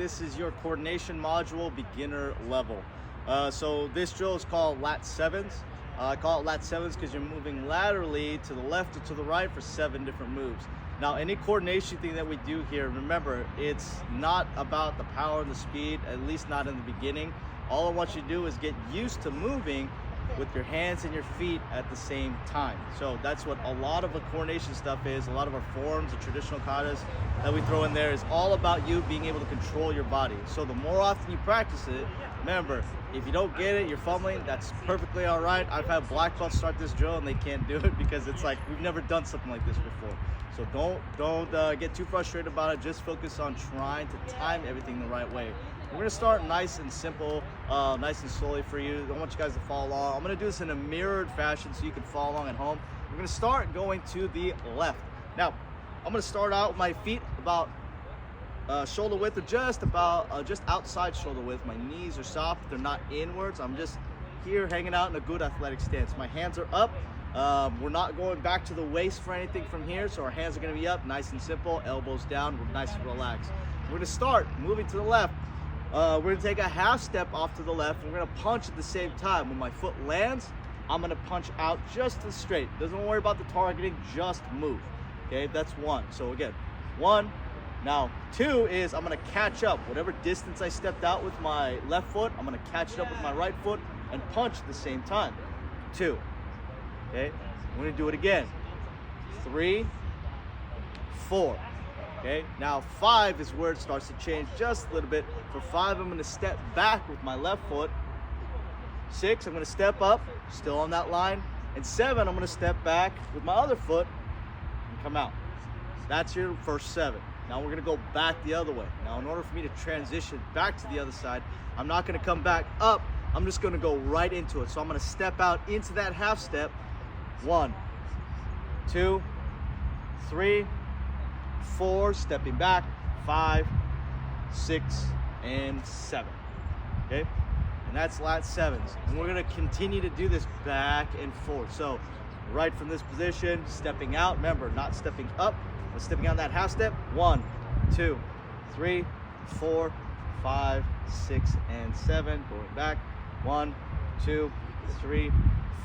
This is your coordination module, beginner level. So this drill is called lat sevens. I call it lat sevens because you're moving laterally to the left or to the right for 7 different moves. Now, any coordination thing that we do here, remember, it's not about the power and the speed, at least not in the beginning. All I want you to do is get used to moving with your hands and your feet at the same time. So that's what a lot of the coordination stuff is. A lot of our forms, the traditional katas that we throw in there is all about you being able to control your body. So the more often you practice it, remember, if you don't get it, you're fumbling, that's perfectly all right. I've had black belts start this drill and they can't do it because it's like, we've never done something like this before. So don't get too frustrated about it. Just focus on trying to time everything the right way. We're gonna start nice and simple, nice and slowly for you. I don't want you guys to follow along. I'm gonna do this in a mirrored fashion so you can follow along at home. We're gonna start going to the left. Now, I'm gonna start out with my feet about shoulder width, or just outside shoulder width. My knees are soft, they're not inwards. I'm just here hanging out in a good athletic stance. My hands are up. We're not going back to the waist for anything from here, so our hands are gonna be up, nice and simple, elbows down, we're nice and relaxed. We're gonna start moving to the left. We're gonna take a half step off to the left. We're gonna punch at the same time. When my foot lands, I'm gonna punch out just as straight. Doesn't worry about the targeting, just move. Okay, that's one. So again, one. Now, two is I'm gonna catch up. Whatever distance I stepped out with my left foot, I'm gonna catch it up with my right foot and punch at the same time. Two. Okay, we're gonna do it again. 3, 4. Okay, now 5 is where it starts to change just a little bit. For 5, I'm gonna step back with my left foot. 6, I'm gonna step up, still on that line. And 7, I'm gonna step back with my other foot and come out. That's your first 7. Now we're gonna go back the other way. Now in order for me to transition back to the other side, I'm not gonna come back up, I'm just gonna go right into it. So I'm gonna step out into that half step. 1, 2, 3, 4, stepping back, 5, 6, and 7. Okay, and that's lat sevens. And we're gonna continue to do this back and forth. So right from this position, stepping out, remember, not stepping up, but stepping out that half step. 1, 2, 3, 4, 5, 6, and 7. Going back. 1, 2, 3,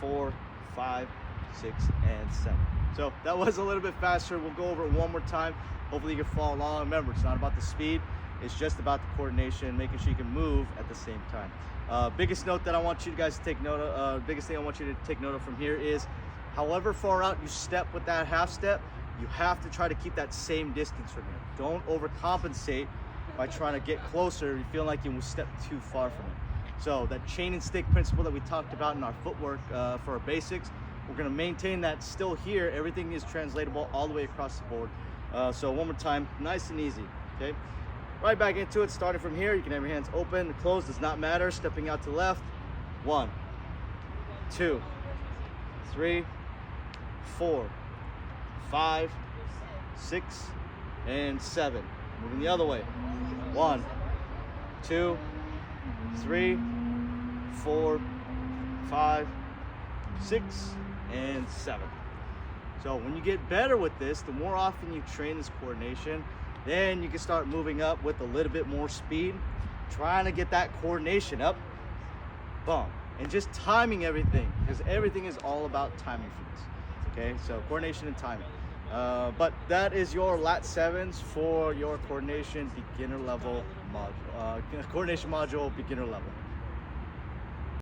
4, 5, 6, and 7. So that was a little bit faster. We'll go over it one more time. Hopefully you can follow along. Remember, it's not about the speed. It's just about the coordination, making sure you can move at the same time. Biggest note that I want you guys to take note of, biggest thing I want you to take note of from here is, however far out you step with that half step, you have to try to keep that same distance from here. Don't overcompensate by trying to get closer. You feel like you will step too far from it. So that chain and stick principle that we talked about in our footwork for our basics, we're gonna maintain that still here. Everything is translatable all the way across the board. So one more time, nice and easy, okay? Right back into it, starting from here. You can have your hands open, closed, does not matter. Stepping out to the left. 1, 2, 3, 4, 5, 6, and 7. Moving the other way. 1, 2, 3, 4, 5, 6, and 7. So when you get better with this, the more often you train this coordination, then you can start moving up with a little bit more speed, trying to get that coordination up, boom, and just timing everything, because everything is all about timing for this. Okay, so coordination and timing. But that is your lat sevens for your coordination beginner level module, coordination module beginner level.